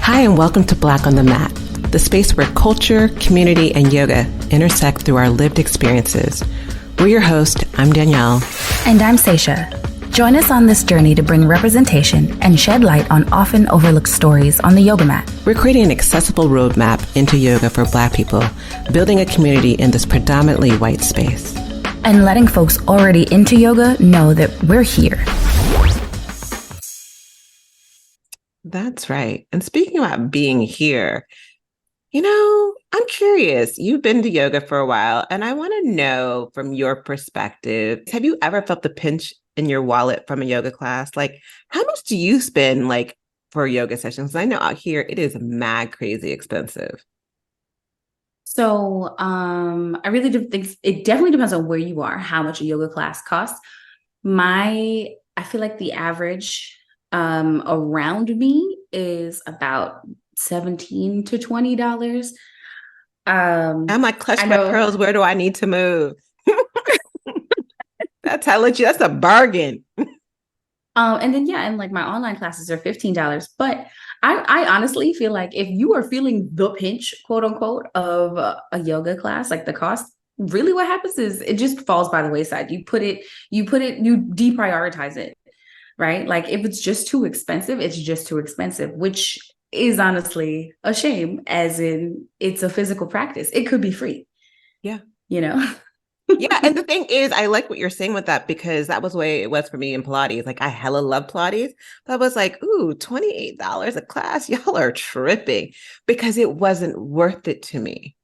Hi, and welcome to Black on the Mat, the space where culture, community, and yoga intersect through our lived experiences. We're your host. I'm Danielle. And I'm Seisha. Join us on this journey to bring representation and shed light on often overlooked stories on the yoga mat. We're creating an accessible roadmap into yoga for Black people, building a community in this predominantly white space. And letting folks already into yoga know that we're here. That's right. And speaking about being here, I'm curious. You've been to yoga for a while, and I want to know from your perspective, have you ever felt the pinch in your wallet from a yoga class? Like, how much do you spend for yoga sessions? I know out here it is mad crazy expensive. So I really do think it definitely depends on where you are, how much a yoga class costs. I feel like the average around me is about $17 to $20. I'm like, clutch my pearls. Where do I need to move? That's a bargain. And then, and my online classes are $15. But I honestly feel like if you are feeling the pinch, quote unquote, of a yoga class, like the cost, really what happens is it just falls by the wayside. You deprioritize it, right? Like if it's just too expensive, it's just too expensive, which is honestly a shame, as in it's a physical practice. It could be free. Yeah. Yeah. And the thing is, I like what you're saying with that, because that was the way it was for me in Pilates. Like, I hella love Pilates, but I was like, ooh, $28 a class. Y'all are tripping, because it wasn't worth it to me.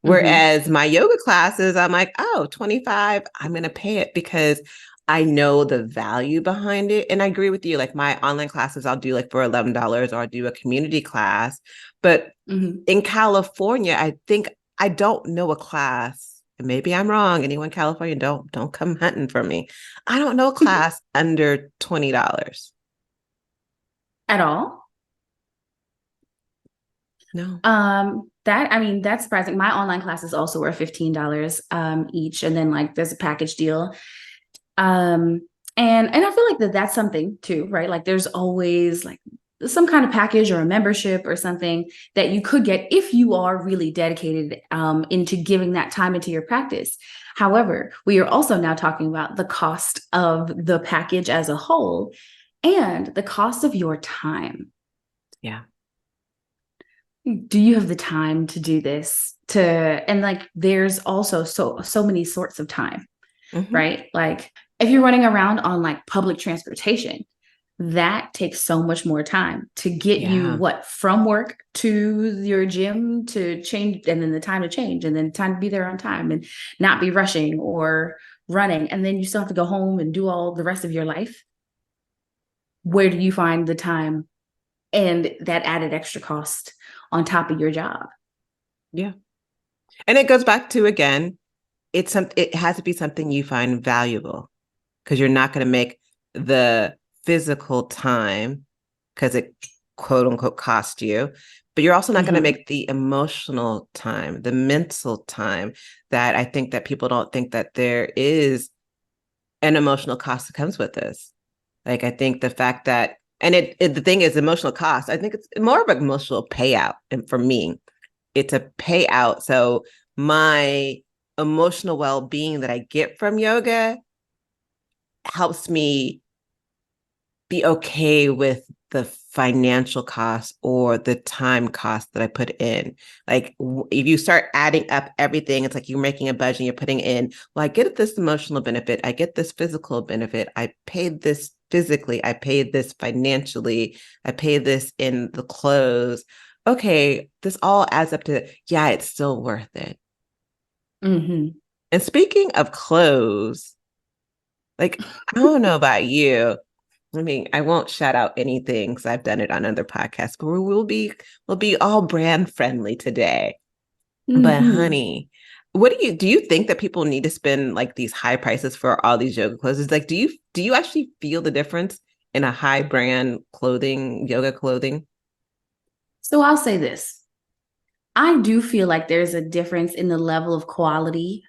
Whereas my yoga classes, I'm like, oh, $25, I'm going to pay it because I know the value behind it. And I agree with you. Like my online classes, I'll do for $11, or I'll do a community class. But in California, I don't know a class. And maybe I'm wrong. Anyone in California, don't come hunting for me. I don't know a class under $20. At all? No. That's surprising. My online classes also were $15 each. And then there's a package deal. And I feel like that's something too, right? Like there's always some kind of package or a membership or something that you could get if you are really dedicated into giving that time into your practice. However, we are also now talking about the cost of the package as a whole and the cost of your time. Yeah. Do you have the time to do this? There's also so many sorts of time, right? Like if you're running around on public transportation, that takes so much more time to get you from work to your gym to change, and then the time to change, and then time to be there on time and not be rushing or running. And then you still have to go home and do all the rest of your life. Where do you find the time and that added extra cost on top of your job? Yeah. And it goes back to, again, it has to be something you find valuable, because you're not going to make the physical time because it quote unquote cost you, but you're also not going to make the emotional time, the mental time, that I think that people don't think that there is an emotional cost that comes with this. Like, I think the fact that, and the thing is, emotional cost, I think it's more of an emotional payout. And for me, it's a payout. So my emotional well-being that I get from yoga helps me be okay with the financial cost or the time cost that I put in. Like if you start adding up everything, it's like you're making a budget and you're putting in, well, I get this emotional benefit, I get this physical benefit, I paid this physically, I paid this financially, I paid this in the clothes. Okay, this all adds up to, it's still worth it. And speaking of clothes, I don't know about you. I mean, I won't shout out anything because I've done it on other podcasts, but we'll be all brand friendly today. But honey, do you think that people need to spend these high prices for all these yoga clothes? It's do you actually feel the difference in a high brand yoga clothing? So I'll say this. I do feel like there's a difference in the level of quality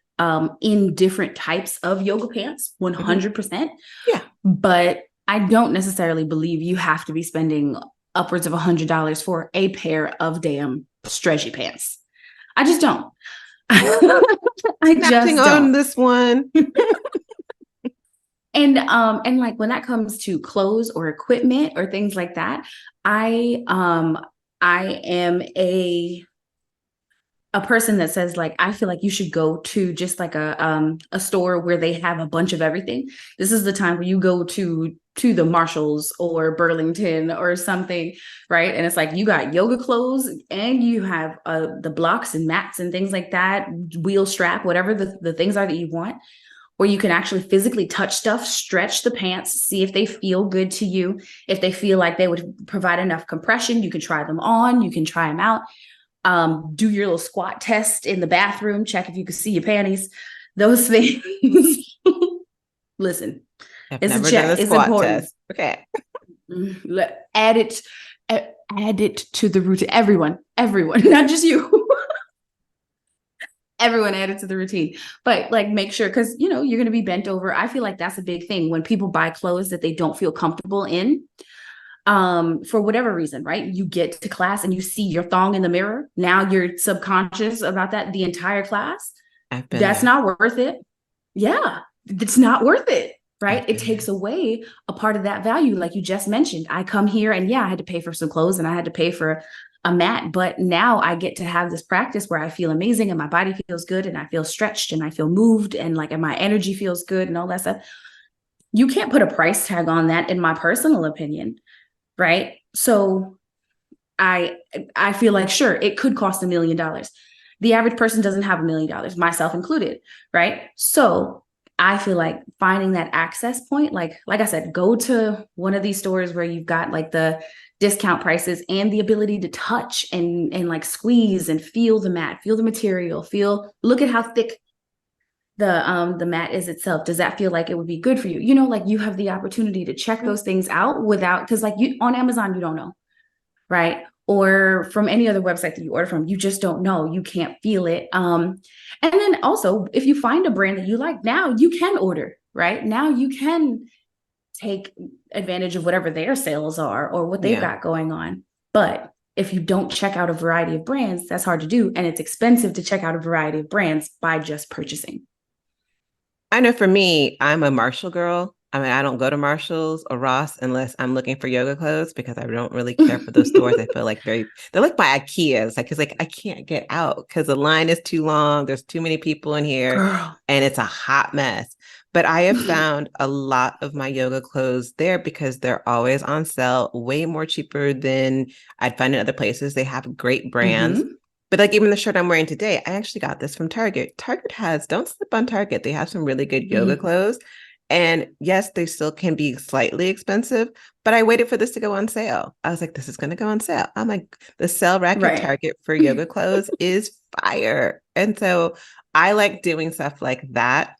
in different types of yoga pants, 100%. Yeah. But I don't necessarily believe you have to be spending upwards of $100 for a pair of damn stretchy pants. I just don't. I Snapping just on don't. this one. And like when that comes to clothes or equipment or things like that, I am a person that says like I feel like you should go to just like a store where they have a bunch of everything. This is the time where you go to the Marshalls or Burlington or something, right? And it's like you got yoga clothes and you have the blocks and mats and things like that, wheel strap, whatever the things are that you want, where you can actually physically touch stuff, stretch the pants, see if they feel good to you. If they feel like they would provide enough compression, you can try them on, you can try them out. Do your little squat test in the bathroom, check if you can see your panties. Those things. Listen, I've it's a never done check. a It's squat important. test. Okay. Add it, add it to the routine. Everyone, not just you. Everyone add it to the routine, but like make sure because you're going to be bent over. I feel like that's a big thing when people buy clothes that they don't feel comfortable in, for whatever reason, right? You get to class and you see your thong in the mirror. Now you're subconscious about that the entire class. I've been That's there. not worth it. Yeah, it's not worth it, right? I've It been takes there. away a part of that value. Like you just mentioned, I come here and yeah, I had to pay for some clothes and I had to pay for a mat, but now I get to have this practice where I feel amazing and my body feels good and I feel stretched and I feel moved and like and my energy feels good and all that stuff. You can't put a price tag on that, in my personal opinion, right? So I I feel like sure it could cost $1 million. The average person doesn't have $1 million, myself included, right? So I feel like finding that access point, like I said, go to one of these stores where you've got like the discount prices and the ability to touch and like squeeze and feel the mat, feel the material, look at how thick the mat is itself. Does that feel like it would be good for you? Like you have the opportunity to check those things out without because like you on Amazon, you don't know, right? Or from any other website that you order from, you just don't know. You can't feel it. And then also, if you find a brand that you like, now you can order, right? Now you can take advantage of whatever their sales are or what they've Yeah. got going on. But if you don't check out a variety of brands, that's hard to do. And it's expensive to check out a variety of brands by just purchasing. I know for me, I'm a Marshall girl. I mean, I don't go to Marshalls or Ross unless I'm looking for yoga clothes because I don't really care for those stores. I feel like they're like my IKEAs. Like, it's like I can't get out because the line is too long. There's too many people in here Girl. and it's a hot mess. But I have found a lot of my yoga clothes there because they're always on sale, way more cheaper than I'd find in other places. They have great brands. Mm-hmm. But like even the shirt I'm wearing today, I actually got this from Target. Target has, don't slip on Target. They have some really good yoga Mm-hmm. clothes. And yes, they still can be slightly expensive, but I waited for this to go on sale. I was like, this is going to go on sale. I'm like, the sale rack at Right. Target for yoga clothes is fire. And so I like doing stuff like that.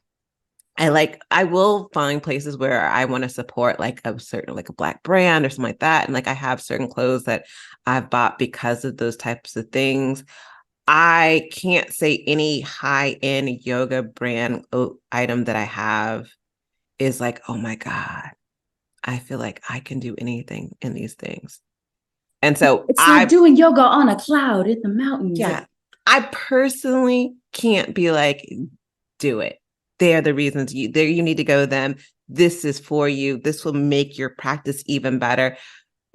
I will find places where I want to support like a certain, like a Black brand or something like that. And like I have certain clothes that I've bought because of those types of things. I can't say any high-end yoga brand item that I have is like, oh my God, I feel like I can do anything in these things. And so It's like doing yoga on a cloud in the mountains. yeah, I personally can't be like, do it. They're the reasons you need to go them. This is for you. This will make your practice even better.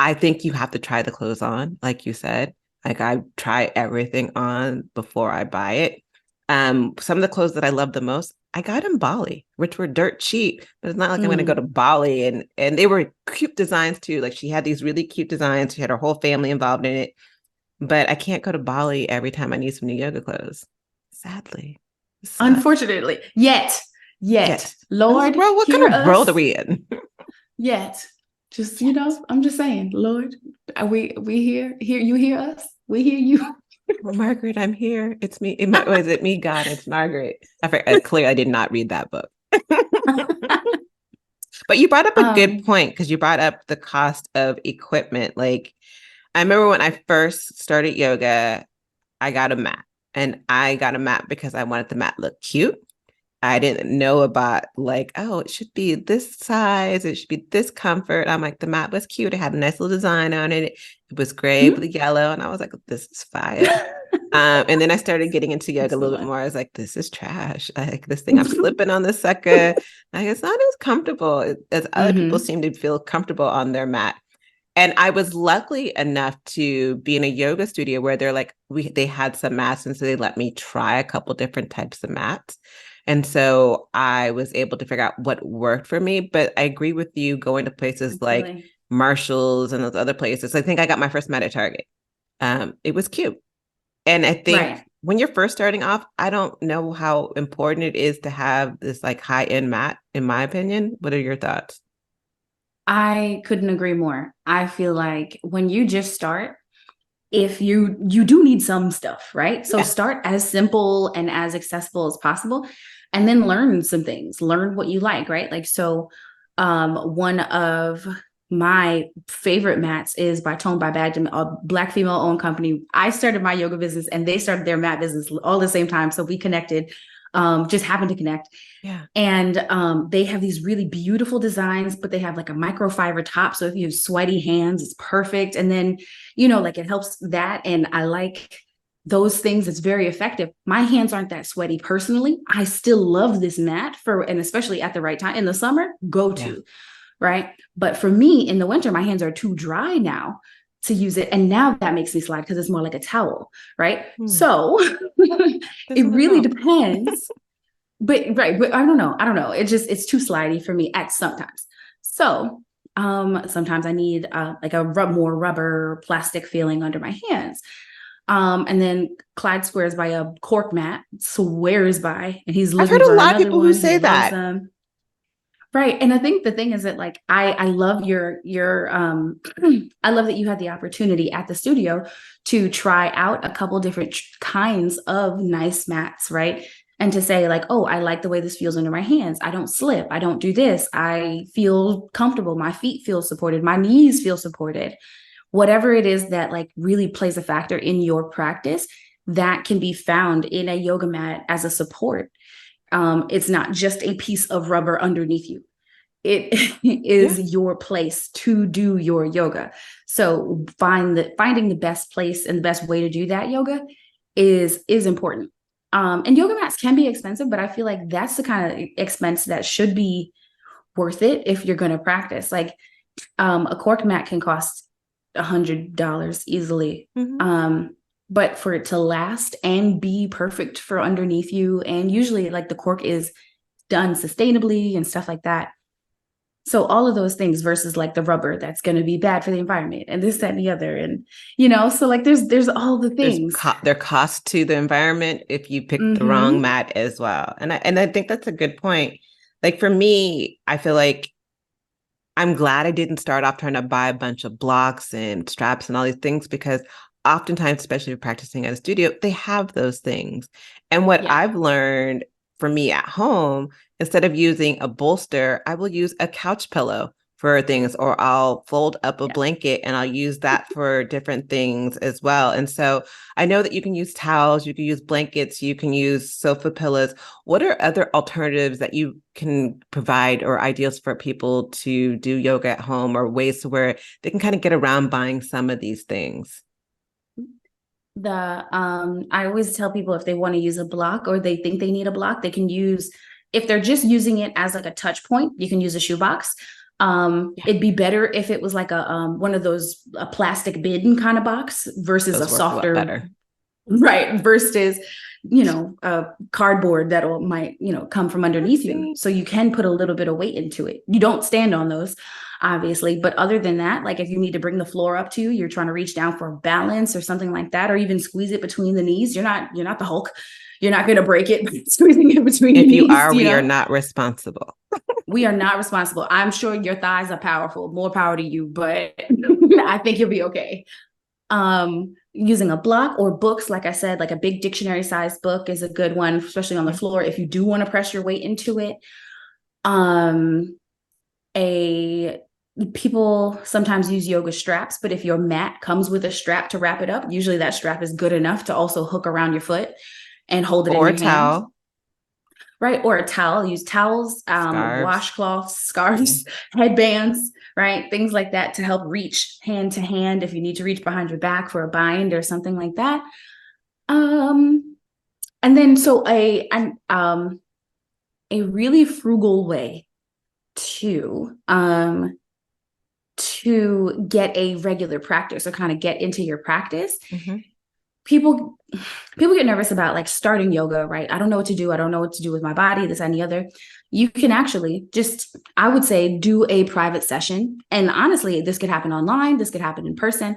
I think you have to try the clothes on, like you said. Like I try everything on before I buy it. Some of the clothes that I love the most, I got in Bali, which were dirt cheap, but it's not like I'm going to go to Bali and they were cute designs too. Like she had these really cute designs. She had her whole family involved in it, but I can't go to Bali every time I need some new yoga clothes. Sadly, it sucks. Unfortunately, yet, Yes. I was like, Lord, bro, what hear kind of world are us. we in? Yet, just Yes. I'm just saying, Lord, are we hear you hear us? We hear you. Well, Margaret, I'm here. It's me. Was it me, God? It's Margaret. Clearly, I did not read that book. But you brought up a good um, point because you brought up the cost of equipment. Like, I remember when I first started yoga, I got a mat. And I got a mat because I wanted the mat to look cute. I didn't know about like, oh, it should be this size, it should be this comfort. I'm like, the mat was cute. It had a nice little design on it. It was gray Mhm. with yellow. And I was like, this is fire. And then I started getting into yoga a little bit Excellent. more. I was like, this is trash. Like this thing, I'm slipping on the sucker. Like it's not as comfortable as other people Hmm. seem to feel comfortable on their mat. And I was lucky enough to be in a yoga studio where they're like, they had some mats, and so they let me try a couple different types of mats. And so I was able to figure out what worked for me. But I agree with you going to places like Absolutely. Marshalls and those other places. I think I got my first mat at Target. It was cute. And I think Right. when you're first starting off, I don't know how important it is to have this like high end mat, in my opinion. What are your thoughts? I couldn't agree more. I feel like when you just start, if you do need some stuff, right? So Yeah. start as simple and as accessible as possible, and then learn some things, learn what you like, right? Like, so one of my favorite mats is by Tone by Badge, a Black female owned company. I started my yoga business and they started their mat business all the same time, so we connected, just happened to connect. Yeah. And they have these really beautiful designs, but they have like a microfiber top. So if you have sweaty hands, it's perfect. And then, like it helps that. And I like those things. It's very effective. My hands aren't that sweaty personally. I still love this mat and especially at the right time in the summer, go Yeah. to, right? But for me in the winter, my hands are too dry now to use it. And now that makes me slide because it's more like a towel, right? Hmm. So it Doesn't really help. depends, but right, but I don't know, it's too slidey for me at sometimes. So sometimes I need like a more rubber plastic feeling under my hands. And then Clyde swears by a cork mat, swears by, and he's I've looking heard a for lot of another people who one. He say loves that. them. Right. And I think the thing is that like I love your I love that you had the opportunity at the studio to try out a couple different kinds of nice mats, right? And to say like, "Oh, I like the way this feels under my hands. I don't slip. I don't do this. I feel comfortable. My feet feel supported. My knees feel supported." Whatever it is that like really plays a factor in your practice, that can be found in a yoga mat as a support. It's not just a piece of rubber underneath you. It Yeah. is your place to do your yoga. So finding the best place and the best way to do that yoga is important. And yoga mats can be expensive, but I feel like that's the kind of expense that should be worth it if you're going to practice. Like a cork mat can cost $100 easily. Hmm. But for it to last and be perfect for underneath you, and usually like the cork is done sustainably and stuff like that. So all of those things versus like the rubber that's going to be bad for the environment and this, that, and the other. And, so like there's all the things. Their cost to the environment if you pick the wrong Mm-hmm. mat as well. And I think that's a good point. Like for me, I feel like I'm glad I didn't start off trying to buy a bunch of blocks and straps and all these things because oftentimes, especially if practicing at a studio, they have those things. And what Yeah. I've learned for me at home, instead of using a bolster, I will use a couch pillow for things, or I'll fold up a Yeah. blanket and I'll use that for different things as well. And so I know that you can use towels, you can use blankets, you can use sofa pillows. What are other alternatives that you can provide or ideas for people to do yoga at home or ways to where they can kind of get around buying some of these things? I always tell people if they want to use a block or they think they need a block, they can use, if they're just using it as like a touch point, you can use a shoebox. Yeah, It'd be better if it was like one of those a plastic bin kind of box versus a those work a lot softer, better. right, versus a cardboard that'll might come from I've underneath you, seen. so you can put a little bit of weight into it. You don't stand on those obviously, but other than that, like if you need to bring the floor up to you, you're trying to reach down for balance or something like that, or even squeeze it between the knees, you're not the Hulk, you're not going to break it squeezing it between your If you knees. are, we are not responsible. We are not responsible. I'm sure your thighs are powerful, more power to you, but I think you'll be okay. Using a block or books, like I said, like a big dictionary sized book is a good one, especially on the Yeah. floor if you do want to press your weight into it. um a People sometimes use yoga straps, but if your mat comes with a strap to wrap it up, usually that strap is good enough to also hook around your foot and hold it in Or a your hand. towel. right? Or a towel, use towels, Scarves. washcloths, Yeah. scarves, headbands, right? Things like that to help reach hand to hand if you need to reach behind your back for a bind or something like that. Um, and then so a really frugal way to get a regular practice or kind of get into your practice. Mm-hmm. People get nervous about like starting yoga, right? I don't know what to do. I don't know what to do with my body, this and the other. You can actually just, I would say, do a private session. And honestly, this could happen online, this could happen in person,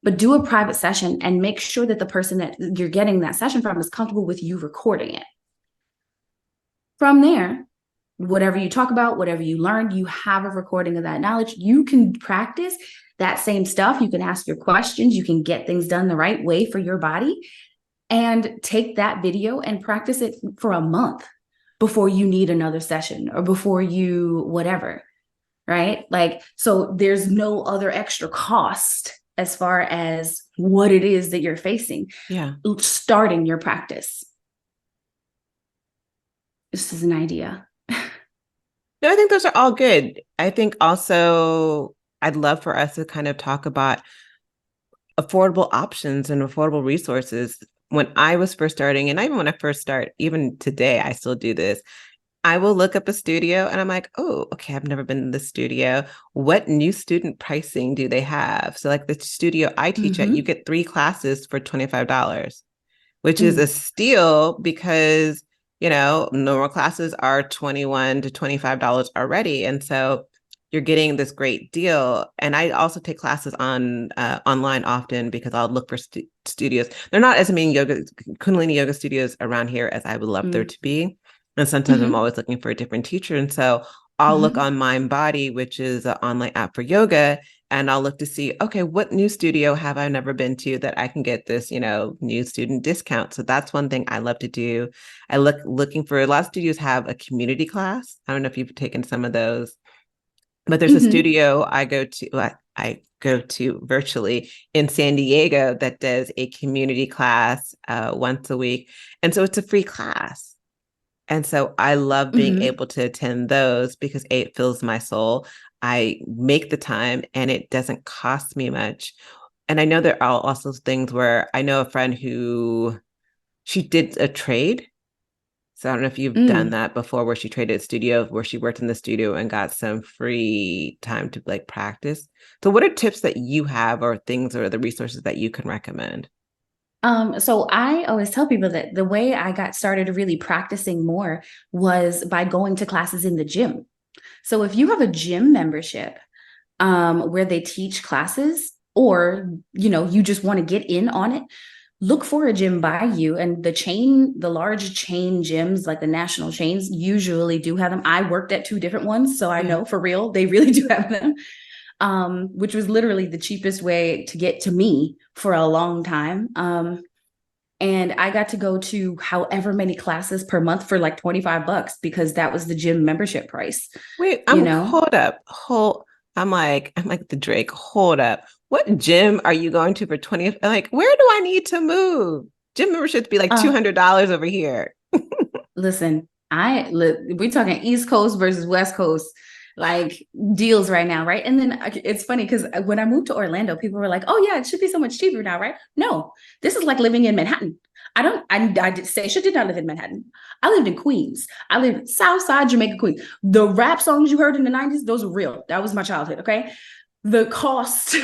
but do a private session and make sure that the person that you're getting that session from is comfortable with you recording it. From there, whatever you talk about, whatever you learned, you have a recording of that knowledge. You can practice that same stuff. You can ask your questions. You can get things done the right way for your body and take that video and practice it for a month before you need another session or before you whatever, right? Like, so there's no other extra cost as far as what it is that you're facing Yeah. starting your practice. This is an idea. No, I think those are all good. I think also I'd love for us to kind of talk about affordable options and affordable resources. When I was first starting, and even when I first start, even today, I still do this. I will look up a studio and I'm like, oh, okay, I've never been in this studio. What new student pricing do they have? So, like the studio I teach at, you Mm-hmm. get 3 classes for $25, which is a Mm. steal because, normal classes are $21 to $25 already. And so you're getting this great deal. And I also take classes on online often because I'll look for studios. There are not as many Kundalini yoga studios around here as I would love there Mm. to be. And sometimes I'm Mm-hmm. always looking for a different teacher. And so I'll look Mm-hmm. on Mind Body, which is an online app for yoga, and I'll look to see, okay, what new studio have I never been to that I can get this, new student discount. So that's one thing I love to do. I looking for a lot of studios have a community class. I don't know if you've taken some of those, but there's a Mm-hmm. studio I go to virtually in San Diego that does a community class once a week. And so it's a free class. And so I love being Mm-hmm. able to attend those because A, it fills my soul. I make the time and it doesn't cost me much. And I know there are also things where I know a friend who she did a trade. So I don't know if you've done Mm. that before where she traded a studio where she worked in the studio and got some free time to like practice. So what are tips that you have or things or the resources that you can recommend? So I always tell people that the way I got started really practicing more was by going to classes in the gym. So if you have a gym membership, where they teach classes, or you just want to get in on it, look for a gym by you. And the large chain gyms, like the national chains, usually do have them. I worked at two different ones, so I Yeah. know for real they really do have them. Which was literally the cheapest way to get to me for a long time. And I got to go to however many classes per month for like $25 because that was the gym membership price, Wait, you I'm know? hold up. I'm like the Drake. Hold up. What gym are you going to for 20? Like, where do I need to move? Gym membership be like Uh, $200 over here. Listen, we're talking East Coast versus West Coast like deals right now, right? And then it's funny because when I moved to Orlando, people were like, "Oh yeah, it should be so much cheaper now, right?" No, this is like living in Manhattan. I did say she did not live in Manhattan. I lived in Queens. I lived South Side Jamaica, Queens. The rap songs you heard in the 90s, those were real. That was my childhood, okay? The cost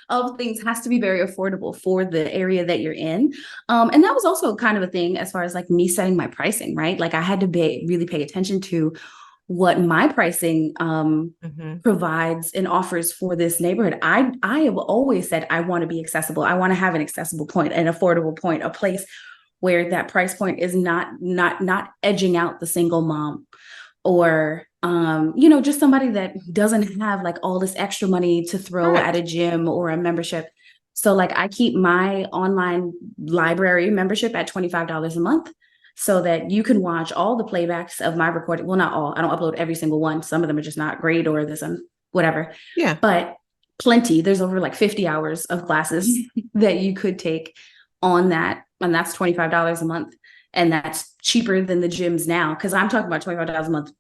of things has to be very affordable for the area that you're in. And that was also kind of a thing as far as like me setting my pricing, right? Like I had to really pay attention to what my pricing Mm-hmm. provides and offers for this neighborhood. I have always said I want to be accessible. I want to have an accessible point, an affordable point, a place where that price point is not edging out the single mom or just somebody that doesn't have like all this extra money to throw at Correct. a gym or a membership. So like I keep my online library membership at $25 a month so that you can watch all the playbacks of my recording. Well, not all. I don't upload every single one. Some of them are just not great or this and whatever. Yeah. But plenty. There's over like 50 hours of classes that you could take on that, and that's $25 a month. and that's cheaper than the gyms now. Because I'm talking about $25 a month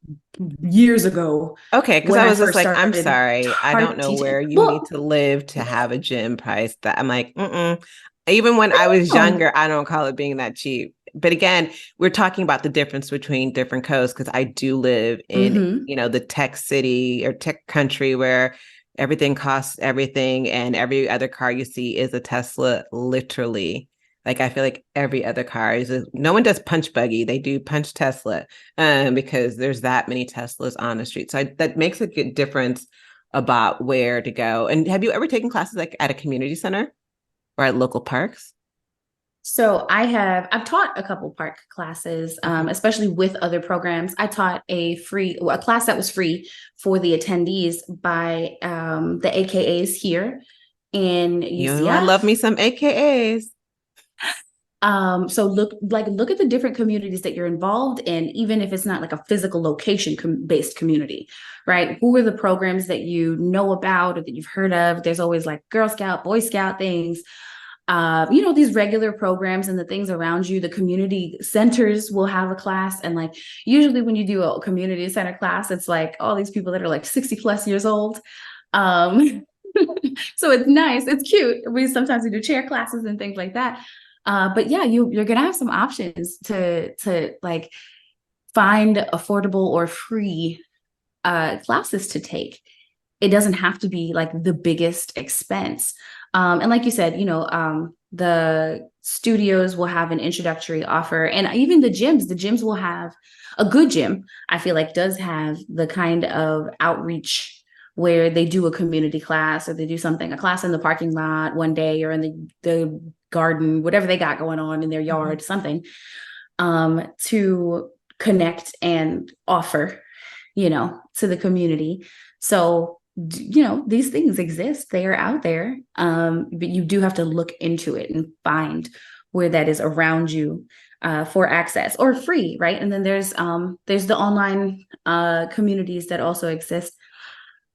years ago Okay, because when I I was just first like, I'm started sorry, I don't know teaching. where you need Well, to live to have a gym price. That I'm like, mm-mm. Even when I was no. younger, I don't call it being that cheap. But again, we're talking about the difference between different coasts because I do live in, Mm-hmm. the tech city or tech country where everything costs everything and every other car you see is a Tesla, literally. Like I feel like every other car no one does punch buggy, they do punch Tesla, because there's that many Teslas on the street. So that makes a good difference about where to go. And have you ever taken classes like at a community center or at local parks? So I've taught a couple park classes, Mhm. especially with other programs. I taught a class that was free for the attendees by the AKAs here in You know, I love UCF. me some AKAs. So look at the different communities that you're involved in, even if it's not like a physical location based community, right? Who are the programs that you know about or that you've heard of? There's always like Girl Scout, Boy Scout things, these regular programs and the things around you. The community centers will have a class. And like usually when you do a community center class, it's like all these people that are like 60 plus years old. Um, so it's nice, it's cute. We do chair classes and things like that. But yeah, you're gonna have some options to like find affordable or free classes to take. It doesn't have to be like the biggest expense. And like you said, the studios will have an introductory offer, and even the gyms will have a good gym. I feel like does have the kind of outreach where they do a community class or they do something, a class in the parking lot one day or in the garden, whatever they got going on in their Mhm. yard, something to connect and offer, to the community. So, these things exist, they are out there. But you do have to look into it and find where that is around you for access or free, right? And then there's the online communities that also exist.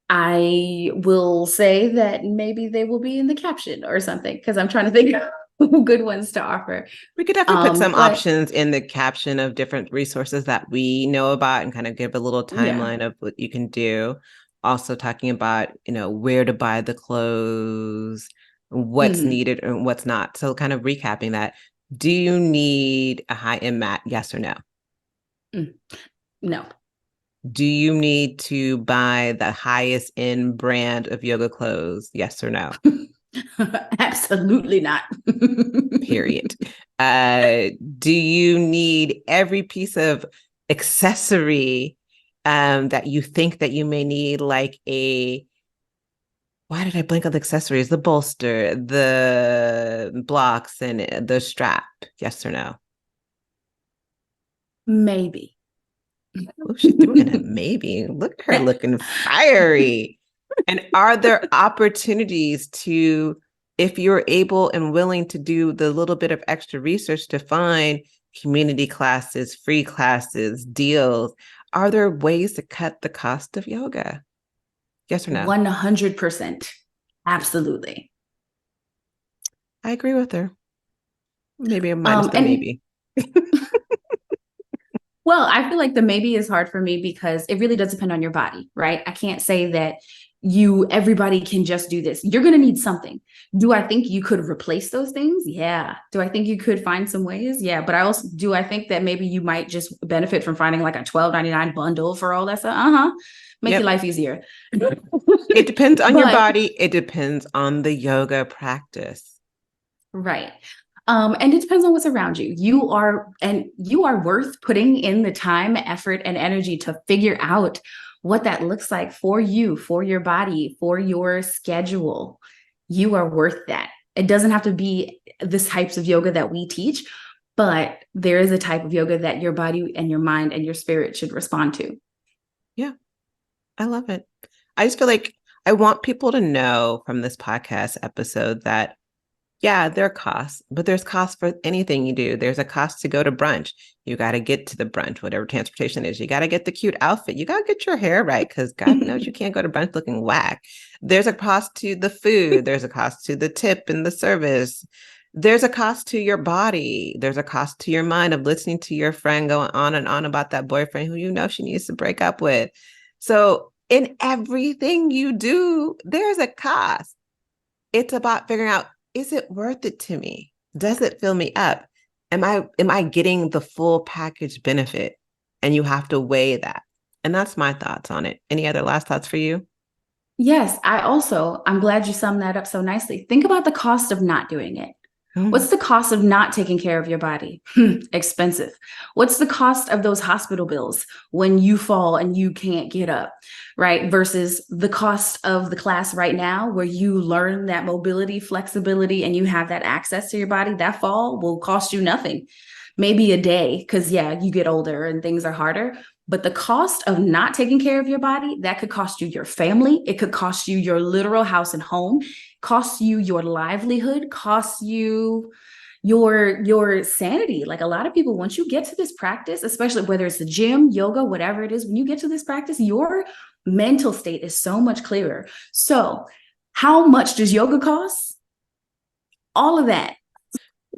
I will say that maybe they will be in the caption or something because I'm trying to think of good ones to offer. We could definitely put some But options in the caption of different resources that we know about and kind of give a little yeah. timeline of what you can do. Also talking about, where to buy the clothes, what's Mhm. needed and what's not. So kind of recapping that. Do you need a high-end mat? Yes or no? Mm. No. Do you need to buy the highest end brand of yoga clothes? Yes or no? Absolutely not. Period. Do you need every piece of accessory that you think that you may need, like why did I blank on the accessories? The bolster, the blocks, and the strap. Yes or no? Maybe. Oh, she's doing it. Maybe. Look at her looking fiery. And are there opportunities to, if you're able and willing to do the little bit of extra research to find community classes, free classes, deals, are there ways to cut the cost of yoga? Yes or no? 100%. Absolutely. I agree with her. Maybe a minus the And maybe. well, I feel like the maybe is hard for me because it really does depend on your body, right? I can't say that everybody can just do this. You're going to need something. Do I think you could replace those things? Yeah. Do I think you could find some ways? Yeah. But I think that maybe you might just benefit from finding like a $12.99 bundle for all that stuff. Make your Yep. life easier. It depends on your But body. It depends on the yoga practice. right. And it depends on what's around you. You are worth putting in the time, effort, and energy to figure out what that looks like for you, for your body, for your schedule. You are worth that. It doesn't have to be the types of yoga that we teach, but there is a type of yoga that your body and your mind and your spirit should respond to. Yeah, I love it. I just feel like I want people to know from this podcast episode that yeah, there are costs, but there's costs for anything you do. There's a cost to go to brunch. You got to get to the brunch, whatever transportation is. You got to get the cute outfit. You got to get your hair right because God knows you can't go to brunch looking whack. There's a cost to the food. There's a cost to the tip and the service. there's a cost to your body. There's a cost to your mind of listening to your friend go on and on about that boyfriend who you know she needs to break up with. So in everything you do, there's a cost. It's about figuring out, is it worth it to me? Does it fill me up? Am I getting the full package benefit? And you have to weigh that. And that's my thoughts on it. Any other last thoughts for you? Yes, I'm glad you summed that up so nicely. Think about the cost of not doing it. What's the cost of not taking care of your body? Expensive. What's the cost of those hospital bills when you fall and you can't get up, right? Versus the cost of the class right now where you learn that mobility, flexibility, and you have that access to your body. That fall will cost you nothing. Maybe a day, because you get older and things are harder. But the cost of not taking care of your body, that could cost you your family. It could cost you your literal house and home, cost you your livelihood, cost you your sanity. Like a lot of people, once you get to this practice, especially whether it's the gym, yoga, whatever it is, when you get to this practice, your mental state is so much clearer. So how much does yoga cost? All of that.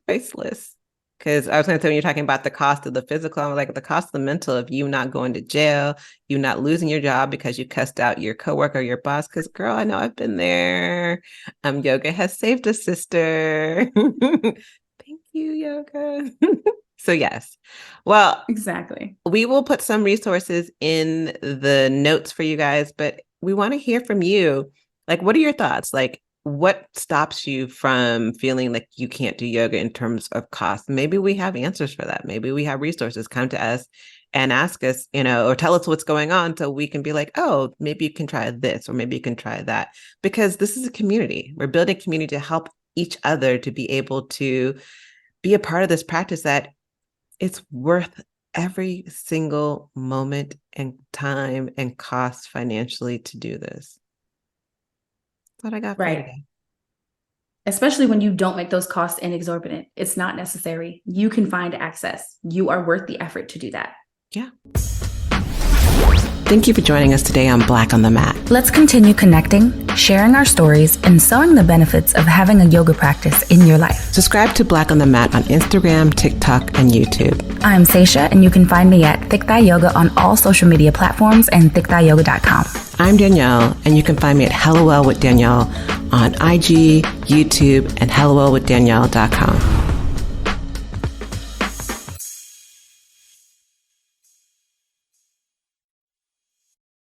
Priceless. Because I was going to say, when you're talking about the cost of the physical, I'm like, the cost of the mental of you not going to jail, you not losing your job because you cussed out your coworker, your boss. Because, girl, I know I've been there. Yoga has saved a sister. Thank you, yoga. So, yes. Well, Exactly. we will put some resources in the notes for you guys, but we want to hear from you. Like, what are your thoughts? Like, what stops you from feeling like you can't do yoga in terms of cost? Maybe we have answers for that. Maybe we have resources. Come to us and ask us, or tell us what's going on so we can be like, oh, maybe you can try this, or maybe you can try that. Because this is a community. We're building a community to help each other to be able to be a part of this practice that it's worth every single moment and time and cost financially to do this. That's what I got for you today. Especially when you don't make those costs inexorbitant. It's not necessary. You can find access. You are worth the effort to do that. Yeah. Thank you for joining us today on Black on the Mat. Let's continue connecting, sharing our stories, and sowing the benefits of having a yoga practice in your life. Subscribe to Black on the Mat on Instagram, TikTok, and YouTube. I'm Seisha, and you can find me at Thick Thigh Yoga on all social media platforms and thickthighyoga.com. I'm Danielle, and you can find me at HelloWell with Danielle on IG, YouTube, and HelloWellWithDanielle.com.